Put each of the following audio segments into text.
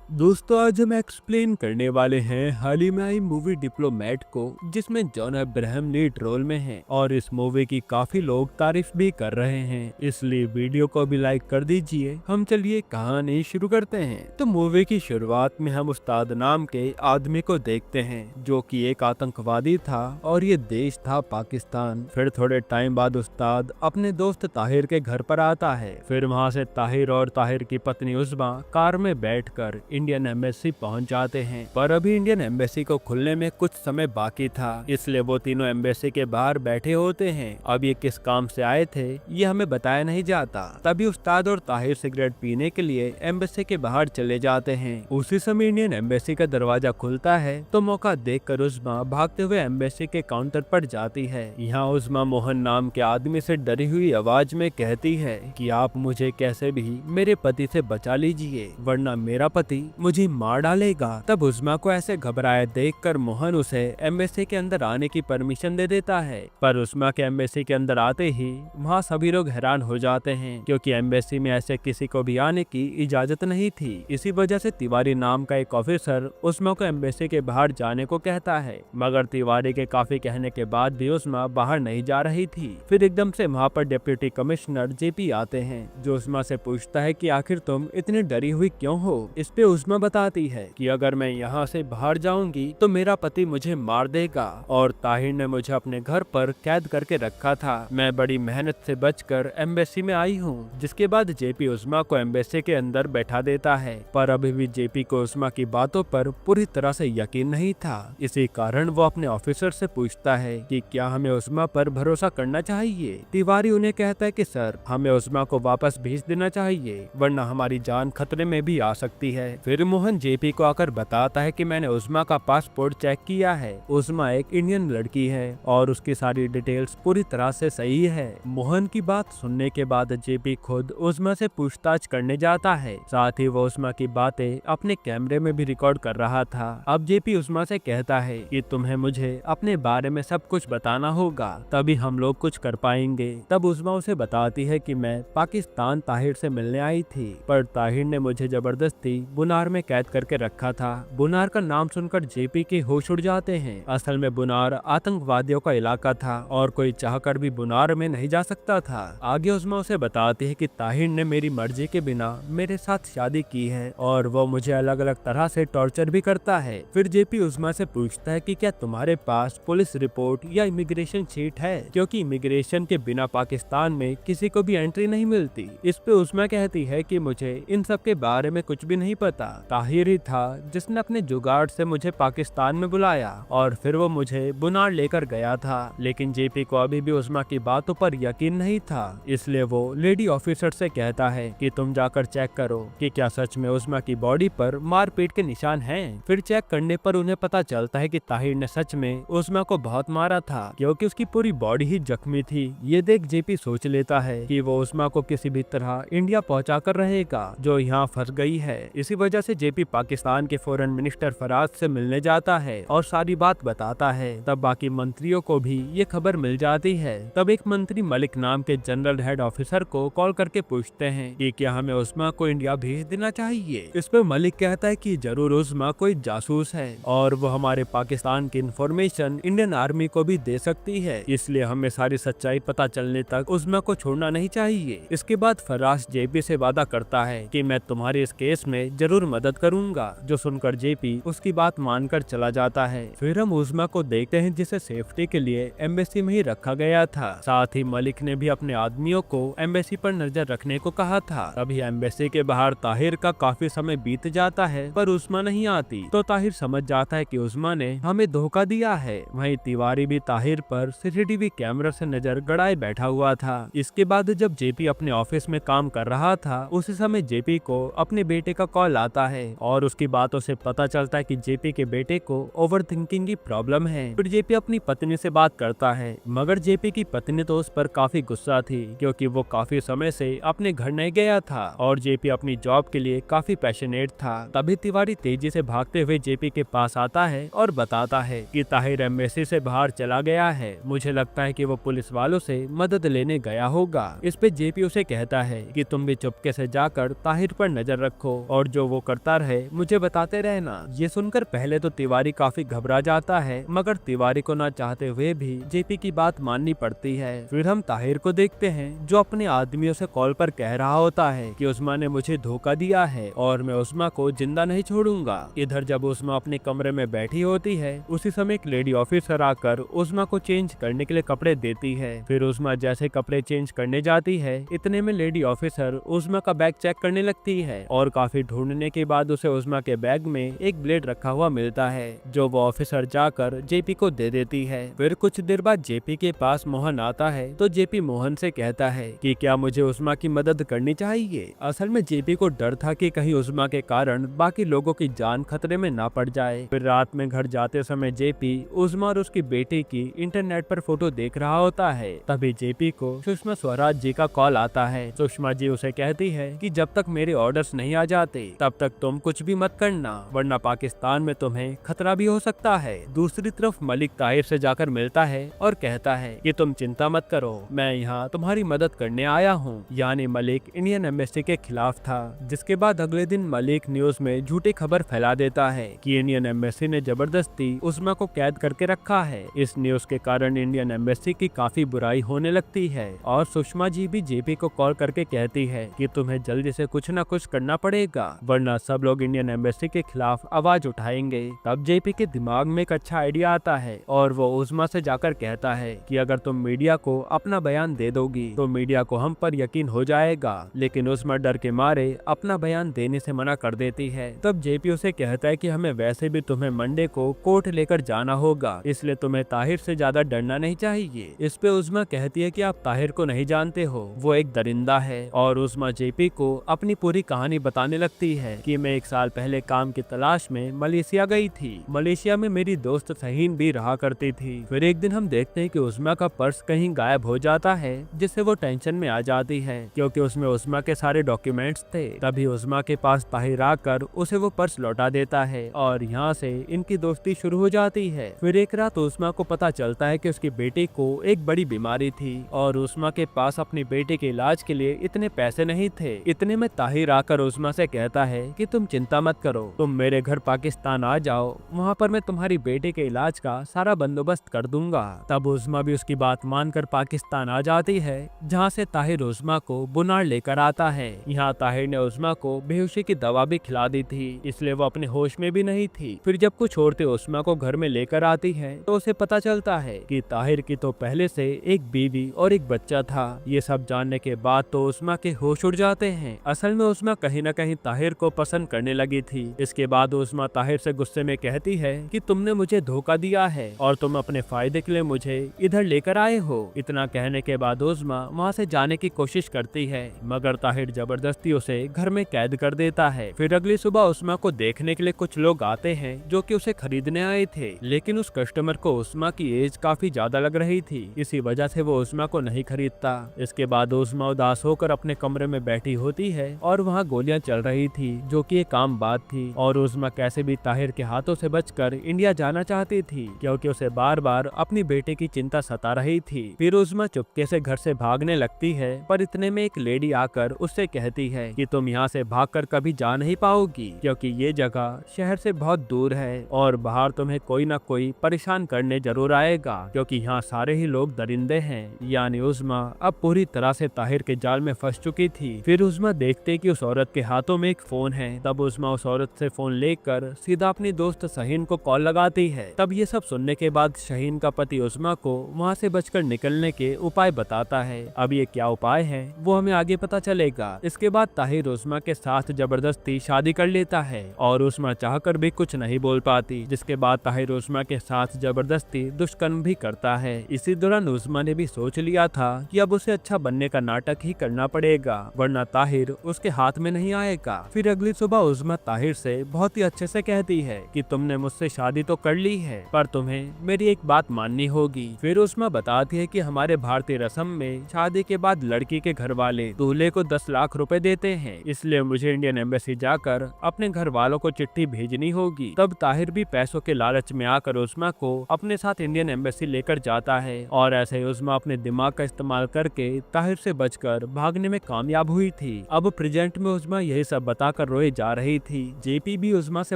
दोस्तों, आज हम एक्सप्लेन करने वाले हैं हाल ही में आई मूवी डिप्लोमेट को, जिसमें जॉन अब्राहम लीड रोल में है और इस मूवी की काफी लोग तारीफ भी कर रहे हैं, इसलिए वीडियो को भी लाइक कर दीजिए। हम चलिए कहानी शुरू करते हैं। तो मूवी की शुरुआत में हम उस्ताद नाम के आदमी को देखते हैं, जो कि एक आतंकवादी था और ये देश था पाकिस्तान। फिर थोड़े टाइम बाद उस्ताद अपने दोस्त ताहिर के घर पर आता है। फिर वहाँ से ताहिर और ताहिर की पत्नी उस्मा कार में बैठकर इंडियन एम्बेसी पहुंच जाते हैं, पर अभी इंडियन एम्बेसी को खुलने में कुछ समय बाकी था, इसलिए वो तीनों एम्बेसी के बाहर बैठे होते हैं। अब ये किस काम से आए थे ये हमें बताया नहीं जाता। तभी उस्ताद और ताहिर सिगरेट पीने के लिए एम्बेसी के बाहर चले जाते हैं। उसी समय इंडियन एम्बेसी का दरवाजा खुलता है तो मौका देखकर उस्मा भागते हुए एम्बेसी के काउंटर पर जाती है। यहाँ उस्मा मोहन नाम के आदमी से डरी हुई आवाज में कहती है कि आप मुझे कैसे भी मेरे पति से बचा लीजिए, वरना मेरा पति मुझे मार डालेगा। तब उस्मा को ऐसे घबराए देखकर मोहन उसे एम्बेसी के अंदर आने की परमिशन दे देता है, पर उस्मा के एम्बेसी के अंदर आते ही वहाँ सभी लोग हैरान हो जाते हैं, क्योंकि एम्बेसी में ऐसे किसी को भी आने की इजाजत नहीं थी। इसी वजह से तिवारी नाम का एक ऑफिसर उस्मा को एम्बेसी के बाहर जाने को कहता है, मगर तिवारी के काफी कहने के बाद भी उस्मा बाहर नहीं जा रही थी। फिर एकदम से वहाँ पर डिप्टी कमिश्नर जेपी आते हैं, जो उस्मा से पूछता है कि आखिर तुम इतनी डरी हुई क्यों हो। इस पे उस्मा बताती है कि अगर मैं यहाँ से बाहर जाऊंगी तो मेरा पति मुझे मार देगा और ताहिर ने मुझे अपने घर पर कैद करके रखा था। मैं बड़ी मेहनत से बचकर एम्बेसी में आई हूँ। जिसके बाद जेपी उस्मा को एम्बेसी के अंदर बैठा देता है, पर अभी भी जेपी को उस्मा की बातों पर पूरी तरह से यकीन नहीं था। इसी कारण वो अपने ऑफिसर से पूछता है कि क्या हमें उस्मा पर भरोसा करना चाहिए। तिवारी उन्हें कहता है कि सर, हमें उस्मा को वापस भेज देना चाहिए, वरना हमारी जान खतरे में भी आ सकती है। फिर मोहन जेपी को आकर बताता है कि मैंने उस्मा का पासपोर्ट चेक किया है, उस्मा एक इंडियन लड़की है और उसकी सारी डिटेल्स पूरी तरह से सही है। मोहन की बात सुनने के बाद जेपी खुद उस्मा से पूछताछ करने जाता है, साथ ही वो उस्मा की बातें अपने कैमरे में भी रिकॉर्ड कर रहा था। अब जेपी उस्मा से कहता है कि तुम्हें मुझे अपने बारे में सब कुछ बताना होगा, तभी हम लोग कुछ कर पाएंगे। तब उस्मा उसे बताती है कि मैं पाकिस्तान ताहिर से मिलने आई थी, पर ताहिर ने मुझे जबरदस्ती बुनार में कैद करके रखा था। बुनार का नाम सुनकर जेपी के होश उड़ जाते हैं। असल में बुनार आतंकवादियों का इलाका था और कोई चाहकर भी बुनार में नहीं जा सकता था। आगे उस्मा उसे बताती है कि ताहिर ने मेरी मर्जी के बिना मेरे साथ शादी की है और वो मुझे अलग अलग तरह से टॉर्चर भी करता है। फिर जेपी उस्मा से पूछता है कि क्या तुम्हारे पास पुलिस रिपोर्ट या इमिग्रेशन शीट है, क्योंकि इमिग्रेशन के बिना पाकिस्तान में किसी को भी एंट्री नहीं मिलती। इस पे उस्मा कहती है कि मुझे इन सब के बारे में कुछ भी नहीं पता, ताहिर ही था जिसने अपने जुगाड़ से मुझे पाकिस्तान में बुलाया और फिर वो मुझे बुनार लेकर गया था। लेकिन जेपी को अभी भी उस्मा की बातों पर यकीन नहीं था, इसलिए वो लेडी ऑफिसर से कहता है कि तुम जाकर चेक करो कि क्या सच में उस्मा की बॉडी पर मारपीट के निशान हैं। फिर चेक करने पर उन्हें पता चलता है कि ताहिर ने सच में उस्मा को बहुत मारा था, क्योंकि उसकी पूरी बॉडी ही जख्मी थी। ये देख जेपी सोच लेता है कि वो उस्मा को किसी भी तरह इंडिया पहुंचा कर रहेगा, जो यहाँ फंस गई है। इसी वजह से जेपी पाकिस्तान के फॉरेन मिनिस्टर फराज से मिलने जाता है और सारी बात बताता है। तब बाकी मंत्रियों को भी ये खबर मिल जाती है। तब एक मंत्री मलिक नाम के जनरल हेड ऑफिसर को कॉल करके पूछते हैं कि क्या हमें उस्मा को इंडिया भेज देना चाहिए। इस पर मलिक कहता है कि जरूर उस्मा कोई जासूस है और वो हमारे पाकिस्तान की इंफॉर्मेशन इंडियन आर्मी को भी दे सकती है, इसलिए हमें सारी सच्चाई पता चलने तक उस्मा को छोड़ना नहीं चाहिए। इसके बाद फराज जेपी से वादा करता है कि मैं तुम्हारे इस केस में जरूर मदद करूंगा, जो सुनकर जेपी उसकी बात मानकर चला जाता है। फिर हम उस्मा को देखते हैं, जिसे सेफ्टी के लिए एम्बेसी में ही रखा गया था। साथ ही मलिक ने भी अपने आदमियों को एम्बेसी पर नजर रखने को कहा था। तभी एम्बेसी के बाहर ताहिर का काफी समय बीत जाता है, पर उस्मा नहीं आती, तो ताहिर समझ जाता है कि उस्मा ने हमें धोखा दिया है। वहीं तिवारी भी ताहिर पर सीसीटीवी कैमरा से नजर गड़ाए बैठा हुआ था। इसके बाद जब जेपी अपने ऑफिस में काम कर रहा था, उसी समय जेपी को अपने बेटे का कॉल आता है और उसकी बातों से पता चलता है कि जेपी के बेटे को ओवरथिंकिंग की प्रॉब्लम है। फिर जेपी अपनी पत्नी से बात करता है, मगर जेपी की पत्नी तो उस पर काफी गुस्सा थी, क्योंकि वो काफी समय से अपने घर नहीं गया था और जेपी अपनी जॉब के लिए काफी पैशनेट था। तभी तिवारी तेजी से भागते हुए जेपी के पास आता है और बताता है कि ताहिर एम्बेसी से बाहर चला गया है, मुझे लगता है कि वो पुलिस वालों से मदद लेने गया होगा। इस पे जेपी उसे कहता है कि तुम भी चुपके से जाकर ताहिर पर नजर रखो और जो वो करता रहे मुझे बताते रहना। ये सुनकर पहले तो तिवारी काफी घबरा जाता है, मगर तिवारी को ना चाहते हुए भी जेपी की बात माननी पड़ती है। फिर हम ताहिर को देखते हैं जो अपने आदमियों से कॉल पर कह रहा होता है कि उस्मा ने मुझे धोखा दिया है और मैं उस्मा को जिंदा नहीं छोड़ूंगा। इधर जब उस्मा अपने कमरे में बैठी होती है उसी समय एक लेडी ऑफिसर आकर उस्मा को चेंज करने के लिए कपड़े देती है। फिर उस्मा जैसे कपड़े चेंज करने जाती है इतने में लेडी ऑफिसर उस्मा का बैग चेक करने लगती है और काफी ढूंढने के बाद उसे उस्मा के बैग में एक ब्लेड रखा हुआ मिलता है जो वो ऑफिसर जाकर जेपी को दे देती है। फिर कुछ देर बाद जेपी के पास मोहन आता है तो जेपी मोहन से कहता है कि क्या मुझे उस्मा की मदद करनी चाहिए। असल में जेपी को डर था कि कहीं उस्मा के कारण बाकी लोगों की जान खतरे में ना पड़ जाए। फिर रात में घर जाते समय जेपी उस्मा और उसकी बेटी की इंटरनेट पर फोटो देख रहा होता है। तभी जेपी को सुषमा स्वराज जी का कॉल आता है। सुषमा जी उसे कहती है कि जब तक मेरे ऑर्डर्स नहीं आ जाते तब तक तुम कुछ भी मत करना, वरना पाकिस्तान में तुम्हें खतरा भी हो सकता है। दूसरी तरफ मलिक ताहिर से जाकर मिलता है और कहता है कि तुम चिंता मत करो, मैं यहाँ तुम्हारी मदद करने आया हूँ। यानी मलिक इंडियन एम्बेसी के खिलाफ था। जिसके बाद अगले दिन मलिक न्यूज में झूठी खबर फैला देता है कि इंडियन एम्बेसी ने जबरदस्ती उस्मा को कैद करके रखा है। इस न्यूज के कारण इंडियन एम्बेसी की काफी बुराई होने लगती है और सुषमा जी भी जेपी को कॉल करके कहती है कि तुम्हें जल्दी से कुछ न कुछ करना पड़ेगा, वरना सब लोग इंडियन एम्बेसी के खिलाफ आवाज उठाएंगे। तब जेपी के दिमाग में एक अच्छा आइडिया आता है और वो उस्मा से जाकर कहता है कि अगर तुम मीडिया को अपना बयान दे दोगी तो मीडिया को हम पर यकीन हो जाएगा। लेकिन उस्मा डर के मारे अपना बयान देने से मना कर देती है। तब जेपी उसे कहता है कि हमें वैसे भी तुम्हें मंडे को कोर्ट लेकर जाना होगा, इसलिए तुम्हें ताहिर से ज्यादा डरना नहीं चाहिए। इस पे उस्मा कहती है कि आप ताहिर को नहीं जानते हो, वो एक दरिंदा है। और उस्मा जेपी को अपनी पूरी कहानी बताने लगती है कि मैं 1 साल पहले काम की तलाश में मलेशिया गई थी। मलेशिया में मेरी दोस्त सहीन भी रहा करती थी। फिर एक दिन हम देखते हैं कि उस्मा का पर्स कहीं गायब हो जाता है, जिससे वो टेंशन में आ जाती है क्योंकि उसमें उस्मा के सारे डॉक्यूमेंट्स थे। तभी उस्मा के पास ताहिर आकर उसे वो पर्स लौटा देता है और यहाँ से इनकी दोस्ती शुरू हो जाती है। फिर एक रात उस्मा को पता चलता है कि उसकी बेटी को एक बड़ी बीमारी थी और उस्मा के पास अपनी बेटी के इलाज के लिए इतने पैसे नहीं थे। इतने में ताहिर आकर उस्मा से कहता है कि तुम चिंता मत करो, तुम मेरे घर पाकिस्तान आ जाओ, वहाँ पर मैं तुम्हारी बेटी के इलाज का सारा बंदोबस्त कर दूंगा। तब उस्मा भी उसकी बात मानकर पाकिस्तान आ जाती है, जहाँ से ताहिर उस्मा को बुनार लेकर आता है। यहाँ ताहिर ने उस्मा को बेहोशी की दवा भी खिला दी थी, इसलिए वो अपने होश में भी नहीं थी। फिर जब कुछ औरतें उस्मा को घर में लेकर आती है तो उसे पता चलता है कि ताहिर की तो पहले से एक बीवी और एक बच्चा था। ये सब जानने के बाद तो उस्मा के होश उड़ जाते हैं। असल में उस्मा कहीं न कहीं ताहिर को पसंद करने लगी थी। इसके बाद उस्मा ताहिर से गुस्से में कहती है कि तुमने मुझे धोखा दिया है और तुम अपने फायदे के लिए मुझे इधर लेकर आए हो। इतना कहने के बाद उस्मा वहाँ से जाने की कोशिश करती है, मगर ताहिर जबरदस्ती उसे घर में कैद कर देता है। फिर अगली सुबह उस्मा को देखने के लिए कुछ लोग आते हैं जो कि उसे खरीदने आए थे, लेकिन उस कस्टमर को उस्मा की एज काफी ज्यादा लग रही थी, इसी वजह से वो उस्मा को नहीं खरीदता। इसके बाद उस्मा उदास होकर अपने कमरे में बैठी होती है और वहाँ गोलियां चल रही थी, जो कि एक आम बात थी। और उस्मा कैसे भी ताहिर के हाथों से बचकर इंडिया जाना चाहती थी, क्योंकि उसे बार बार अपनी बेटे की चिंता सता रही थी। फिर उस्मा चुपके से घर से भागने लगती है, पर इतने में एक लेडी आकर उससे कहती है कि तुम यहाँ से भागकर कभी जा नहीं पाओगी, क्योंकि ये जगह शहर से बहुत दूर है और बाहर तुम्हें कोई ना कोई परेशान करने जरूर आएगा, क्योंकि यहाँ सारे ही लोग दरिंदे हैं। यानी उस्मा अब पूरी तरह से ताहिर के जाल में फंस चुकी थी। फिर उस्मा देखते कि उस औरत के हाथों में एक फोन है। तब उस्मा उस औरत से फोन लेकर सीधा अपनी दोस्त शहीन को कॉल लगाती है। तब ये सब सुनने के बाद शहीन का पति उस्मा को वहाँ से बचकर निकलने के उपाय बताता है। अब ये क्या उपाय है वो हमें आगे पता चलेगा। इसके बाद ताहिर उस्मा के साथ जबरदस्ती शादी कर लेता है और उस्मा चाहकर भी कुछ नहीं बोल पाती, जिसके बाद ताहिर उस्मा के साथ जबरदस्ती दुष्कर्म भी करता है। इसी दौरान उस्मा ने भी सोच लिया था कि अब उसे अच्छा बनने का नाटक ही करना पड़ेगा, वरना ताहिर उसके हाथ में नहीं आएगा। फिर अगली सुबह उस्मा ताहिर से बहुत ही अच्छे से कहती है कि तुमने मुझसे शादी तो कर ली है, पर तुम्हें मेरी एक बात माननी होगी। फिर उस्मा बताती है कि हमारे भारतीय रस्म में शादी के बाद लड़की के घर वाले दूल्हे को 10 लाख रुपए देते हैं, इसलिए मुझे इंडियन एम्बेसी जाकर अपने घर वालों को चिट्ठी भेजनी होगी। तब ताहिर भी पैसों के लालच में आकर उस्मा को अपने साथ इंडियन एम्बेसी लेकर जाता है और ऐसे ही उस्मा अपने दिमाग का इस्तेमाल करके ताहिर से बचकर भागने में कामयाब हुई थी। अब प्रेजेंट में उस्मा यही सब बताकर कर रोए जा रही थी। जेपी भी उस्मा से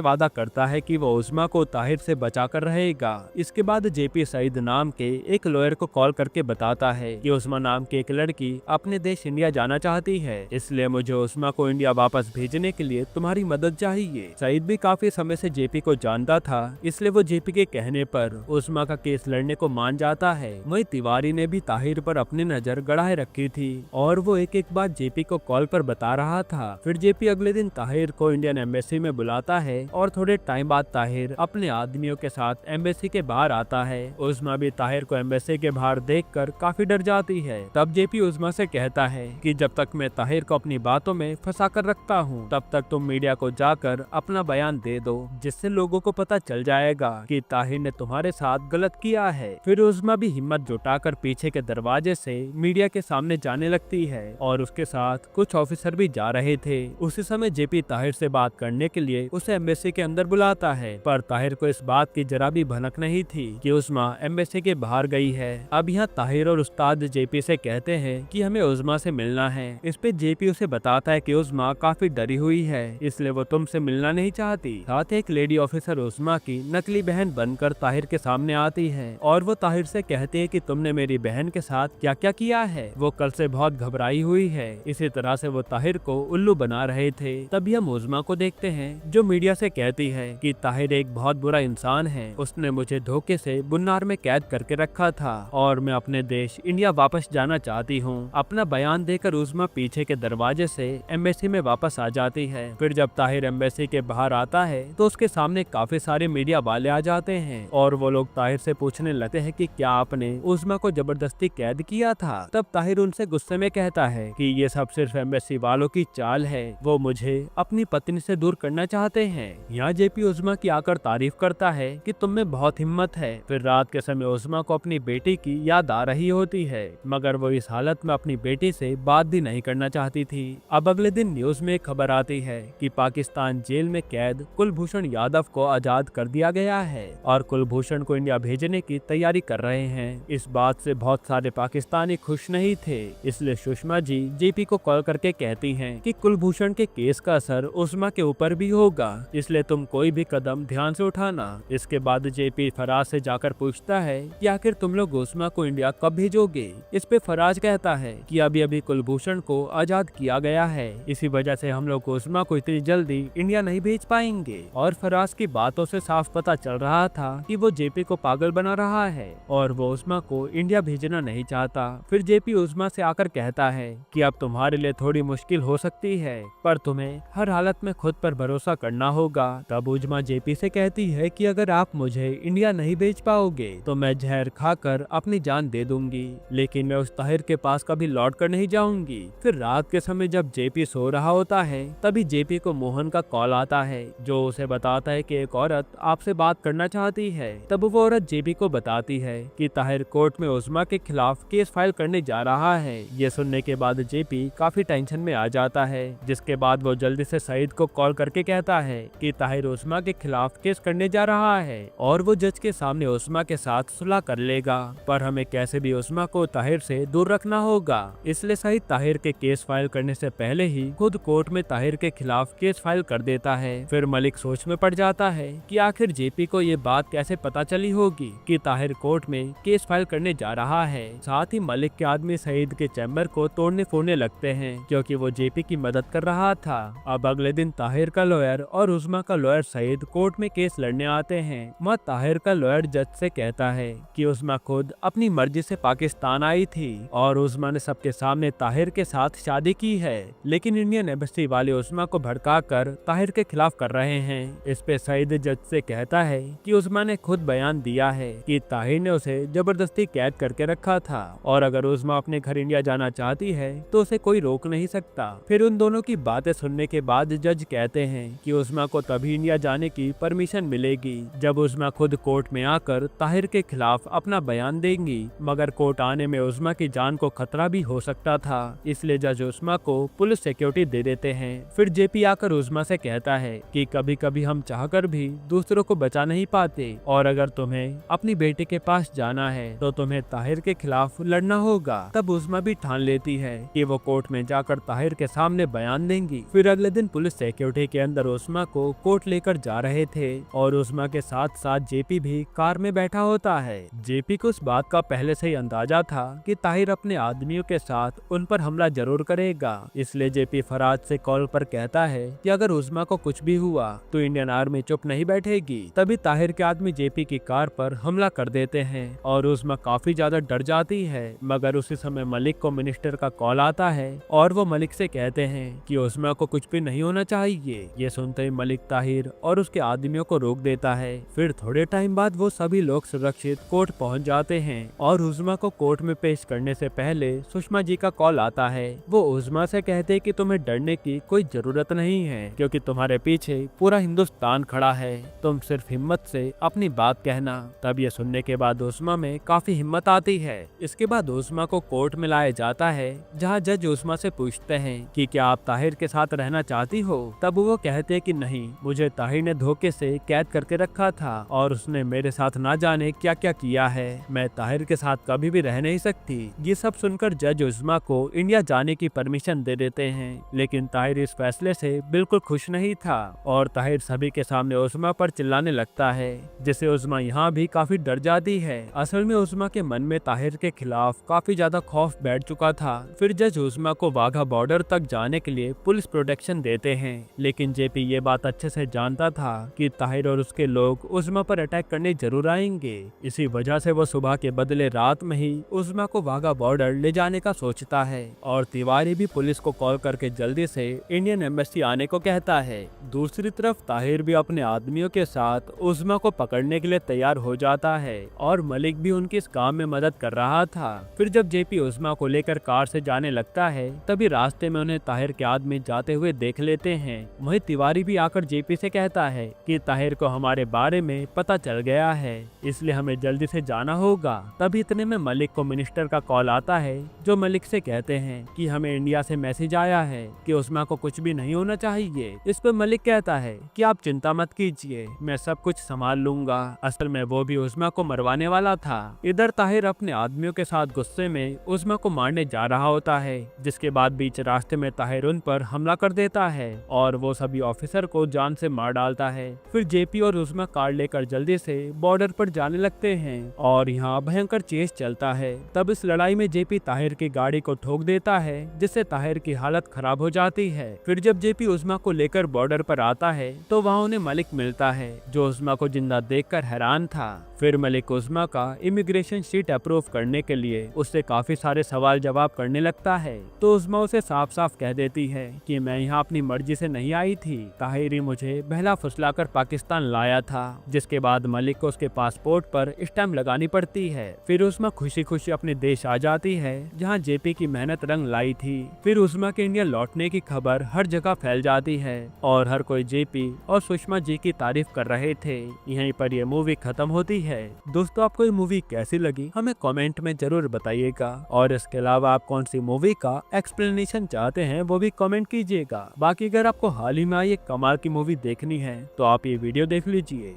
वादा करता है कि वो उस्मा को ताहिर से बचाकर रहेगा। इसके बाद जेपी सईद नाम के एक लॉयर को कॉल करके बताता है कि उस्मा नाम की एक लड़की अपने देश इंडिया जाना चाहती है, इसलिए मुझे उस्मा को इंडिया वापस भेजने के लिए तुम्हारी मदद चाहिए। सईद भी काफी समय से जेपी को जानता था, इसलिए वो जेपी के कहने पर उस्मा का केस लड़ने को मान जाता है। वहीं तिवारी ने भी ताहिर पर अपनी नजर गड़ाए रखी थी और वो एक बात जेपी को कॉल पर बता रहा था। फिर जेपी अगले दिन ताहिर को इंडियन एम्बेसी में बुलाता है और थोड़े टाइम बाद ताहिर अपने आदमियों के साथ एम्बेसी के बाहर आता है। उस्मा भी ताहिर को एम्बेसी के बाहर देखकर काफी डर जाती है। तब जेपी उस्मा से कहता है कि जब तक मैं ताहिर को अपनी बातों में फंसा कर रखता हूँ, तब तक तुम मीडिया को जाकर अपना बयान दे दो, जिससे लोगों को पता चल जाएगा कि ताहिर ने तुम्हारे साथ गलत किया है। फिर उस्मा भी हिम्मत जुटाकर पीछे के दरवाजे से मीडिया के सामने जाने लगती है और उसके साथ कुछ ऑफिसर भी जा रहे थे। उसी समय जेपी ताहिर से बात करने के लिए उसे एम्बेसी के अंदर बुलाता है, पर ताहिर को इस बात की जरा भी भनक नहीं थी कि उस्मा एम्बेसी के बाहर गई है। अब यहाँ ताहिर और उस्ताद जेपी से कहते हैं कि हमें उस्मा से मिलना है। इस पे जेपी उसे बताता है कि उस्मा काफी डरी हुई है, इसलिए वो तुमसे मिलना नहीं चाहती। साथ एक लेडी ऑफिसर उस्मा की नकली बहन बनकर ताहिर के सामने आती है और वो ताहिर से कहती है कि तुमने मेरी बहन के साथ क्या क्या किया है। वो कल से बहुत घबराई हुई है। इसी तरह से वो ताहिर को उल्लू बना रहे थे। तभी हम उस्मा को देखते हैं जो मीडिया से कहती है कि ताहिर एक बहुत बुरा इंसान है, उसने मुझे धोखे से बुन्नार में कैद करके रखा था और मैं अपने देश इंडिया वापस जाना चाहती हूँ। अपना बयान देकर उस्मा पीछे के दरवाजे से एम्बेसी में वापस आ जाती है। फिर जब ताहिर एम्बेसी के बाहर आता है तो उसके सामने काफी सारे मीडिया वाले आ जाते हैं और वो लोग ताहिर से पूछने लगते हैं कि क्या आपने उस्मा को जबरदस्ती कैद किया था। तब ताहिर उनसे गुस्से में कहता है कि ये सब सिर्फ एम्बेसी वालों की चाल है, वो मुझे अपनी पत्नी से दूर करना चाहते हैं। यहाँ जेपी उस्मा की आकर तारीफ करता है कि तुम में बहुत हिम्मत है। फिर रात के समय उस्मा को अपनी बेटी की याद आ रही होती है, मगर वो इस हालत में अपनी बेटी से बात भी नहीं करना चाहती थी। अब अगले दिन न्यूज में एक खबर आती है कि पाकिस्तान जेल में कैद कुलभूषण यादव को आजाद कर दिया गया है और कुलभूषण को इंडिया भेजने की तैयारी कर रहे हैं। इस बात से बहुत सारे पाकिस्तानी खुश नहीं थे, इसलिए सुषमा जी जेपी को कॉल करके कहती हैं कि कुलभूषण के केस का असर उस्मा के ऊपर भी होगा, इसलिए तुम कोई भी कदम ध्यान से उठाना। इसके बाद जेपी फराज से जाकर पूछता है कि आखिर तुम लोग उस्मा को इंडिया कब भेजोगे। इस पे फराज कहता है कि अभी अभी कुलभूषण को आजाद किया गया है, इसी वजह से हम लोग उस्मा को इतनी जल्दी इंडिया नहीं भेज पाएंगे। और फराज की बातों से साफ पता चल रहा था कि वो जेपी को पागल बना रहा है और वो उस्मा को इंडिया भेजना नहीं चाहता। फिर जेपी उस्मा से आकर कहता है कि अब तुम्हारे लिए थोड़ी मुश्किल हो सकती है, पर तुम्हें हर हालत में खुद पर भरोसा करना होगा। तब उस्मा जेपी से कहती है कि अगर आप मुझे इंडिया नहीं भेज पाओगे तो मैं जहर खाकर अपनी जान दे दूंगी, लेकिन मैं उस ताहिर के पास कभी लौट कर नहीं जाऊंगी। फिर रात के समय जब जेपी सो रहा होता है तभी जेपी को मोहन का कॉल आता है जो उसे बताता है कि एक औरत आपसे बात करना चाहती है। तब वो औरत जेपी को बताती है कि ताहिर कोर्ट में उस्मा के खिलाफ केस फाइल करने जा रहा है। ये सुनने के बाद जेपी काफी टेंशन में आ जाता है, जिसके बाद वो जल्दी से सईद को कॉल करके कहता है कि ताहिर उस्मा के खिलाफ केस करने जा रहा है और वो जज के सामने उस्मा के साथ सुलह कर लेगा, पर हमें कैसे भी उस्मा को ताहिर से दूर रखना होगा। इसलिए सईद ताहिर के केस फाइल करने से पहले ही खुद कोर्ट में ताहिर के खिलाफ केस फाइल कर देता है। फिर मलिक सोच में पड़ जाता है कि आखिर जेपी को ये बात कैसे पता चली होगी कि ताहिर कोर्ट में केस फाइल करने जा रहा है। साथ ही मलिक के आदमी सईद के चैम्बर को तोड़ने फोड़ने लगते हैं क्योंकि वो जेपी की मदद कर रहा था। अब अगले दिन ताहिर का लॉयर और उस्मा का लॉयर सईद कोर्ट में केस लड़ने आते हैं। वहाँ ताहिर का लॉयर जज से कहता है कि उस्मा खुद अपनी मर्जी से पाकिस्तान आई थी और उस्मा ने सबके सामने ताहिर के साथ शादी की है, लेकिन इंडियन एम्बेसी वाले उस्मा को भड़काकर ताहिर के खिलाफ कर रहे हैं। इस पे सईद जज से कहता है कि उस्मा ने खुद बयान दिया है कि ताहिर ने उसे जबरदस्ती कैद करके रखा था और अगर उस्मा अपने घर इंडिया जाना चाहती है तो उसे कोई रोक नहीं सकता। फिर उन दोनों की बातें सुनने के बाद जज कहते हैं कि उस्मा को तभी इंडिया जाने की परमिशन मिलेगी जब उस्मा खुद कोर्ट में आकर ताहिर के खिलाफ अपना बयान देंगी, मगर कोर्ट आने में उस्मा की जान को खतरा भी हो सकता था, इसलिए जज उस्मा को पुलिस सिक्योरिटी दे देते हैं। फिर जेपी आकर उस्मा से कहता है कि कभी कभी हम चाहकर भी दूसरों को बचा नहीं पाते और अगर तुम्हें अपनी बेटी के पास जाना है तो तुम्हें ताहिर के खिलाफ लड़ना होगा। तब उस्मा भी ठान लेती है कि वो कोर्ट में जाकर ताहिर के सामने बयान देंगी। फिर अगले दिन पुलिस सिक्योरिटी के अंदर उस्मा को कोर्ट लेकर जा रहे थे और उस्मा के साथ साथ जेपी भी कार में बैठा होता है। जेपी को उस बात का पहले से ही अंदाजा था कि ताहिर अपने आदमियों के साथ उन पर हमला जरूर करेगा, इसलिए जेपी फराज से कॉल पर कहता है कि अगर उस्मा को कुछ भी हुआ तो इंडियन आर्मी चुप नहीं बैठेगी। तभी ताहिर के आदमी जेपी की कार पर हमला कर देते हैं और उस्मा काफी ज्यादा डर जाती है। मगर उसी समय मलिक को मिनिस्टर का कॉल आता है और वो मलिक से कहते हैं कि उस्मा को कुछ भी नहीं होना चाहिए। ये सुनते ही मलिक ताहिर और उसके आदमियों को रोक देता है। फिर थोड़े टाइम बाद वो सभी लोग सुरक्षित कोर्ट पहुंच जाते हैं और उस्मा को कोर्ट में पेश करने से पहले सुषमा जी का कॉल आता है। वो उस्मा से कहते हैं कि तुम्हें डरने की कोई जरूरत नहीं है क्योंकि तुम्हारे पीछे पूरा हिंदुस्तान खड़ा है, तुम सिर्फ हिम्मत से अपनी बात कहना। तब ये सुनने के बाद उस्मा में काफी हिम्मत आती है। इसके बाद उस्मा को कोर्ट में लाया जाता है जहाँ जज उस्मा से पूछते हैं कि क्या आप ताहिर के साथ रहना चाहती हो। तब वो कहते हैं कि नहीं, मुझे ताहिर ने धोखे से कैद करके रखा था और उसने मेरे साथ ना जाने क्या क्या किया है, मैं ताहिर के साथ कभी भी रह नहीं सकती। ये सब सुनकर जज उस्मा को इंडिया जाने की परमिशन दे देते हैं, लेकिन ताहिर इस फैसले से बिल्कुल खुश नहीं था और ताहिर सभी के सामने उस्मा पर चिल्लाने लगता है, जिससे उस्मा यहाँ भी काफी डर जाती है। असल में उस्मा के मन में ताहिर के खिलाफ काफी ज्यादा खौफ बैठ चुका था। फिर जज उस्मा को वाघा बॉर्डर तक जाने के लिए पुलिस प्रोटेक्शन देते हैं, लेकिन जेपी ये बात अच्छे से जानता था कि ताहिर और उसके लोग उस्मा पर अटैक करने जरूर आएंगे। इसी वजह से वो सुबह के बदले रात में ही उस्मा को वाघा बॉर्डर ले जाने का सोचता है और तिवारी भी पुलिस को कॉल करके जल्दी से इंडियन एम्बेसी आने को कहता है। दूसरी तरफ ताहिर भी अपने आदमियों के साथ उस्मा को पकड़ने के लिए तैयार हो जाता है और मलिक भी उनके इस काम में मदद कर रहा था। फिर जब जेपी उस्मा को लेकर कार से जाने लगता है तभी रास्ते में उन्हें ताहिर के आदमी जाते हुए देख लेते हैं। वहीं तिवारी भी आकर जेपी से कहता है कि ताहिर को हमारे बारे में पता चल गया है, इसलिए हमें जल्दी से जाना होगा। तभी इतने में मलिक को मिनिस्टर का कॉल आता है जो मलिक से कहते हैं कि हमें इंडिया से मैसेज आया है कि उस्मा को कुछ भी नहीं होना चाहिए। इस पर मलिक कहता है कि आप चिंता मत कीजिए, मैं सब कुछ संभाल लूंगा। असल में वो भी उस्मा को मरवाने वाला था। इधर ताहिर अपने आदमियों के साथ गुस्से में उस्मा को मारने जा रहा होता है, जिसके बाद बीच रास्ते में ताहिर उन पर हमला कर देता है और वो सभी ऑफिसर को जान से मार डालता है। फिर जेपी और उस्मा कार लेकर जल्दी से बॉर्डर पर जाने लगते हैं और यहाँ भयंकर चेस चलता है। तब इस लड़ाई में जेपी ताहिर की गाड़ी को ठोक देता है, जिससे ताहिर की हालत खराब हो जाती है। फिर जब जेपी उस्मा को लेकर बॉर्डर पर आता है तो वहाँ उन्हें मलिक मिलता है जो उस्मा को जिंदा देखकर हैरान था। फिर मलिक उस्मा का इमिग्रेशन शीट अप्रूव करने के लिए उससे काफी सारे सवाल जवाब करने लगता है, तो उस्मा उसे साफ साफ कह देती है कि मैं यहाँ अपनी मर्जी से नहीं आई थी, ताहिर ही मुझे बहला फुसलाकर पाकिस्तान लाया था। जिसके बाद मलिक को उसके पासपोर्ट पर स्टैम्प लगानी पड़ती है। फिर उस्मा खुशी खुशी अपने देश आ जाती है जहाँ जेपी की मेहनत रंग लाई थी। फिर उस्मा के इंडिया लौटने की खबर हर जगह फैल जाती है और हर कोई जेपी और सुषमा जी की तारीफ कर रहे थे। यहीं पर यह मूवी खत्म होती है। दोस्तों, आपको ये मूवी कैसी लगी हमें कमेंट में जरूर बताइएगा और इसके अलावा आप कौन सी मूवी का एक्सप्लेनेशन चाहते हैं वो भी कमेंट कीजिएगा। बाकी अगर आपको हाल ही में आई एक कमाल की मूवी देखनी है तो आप ये वीडियो देख लीजिए।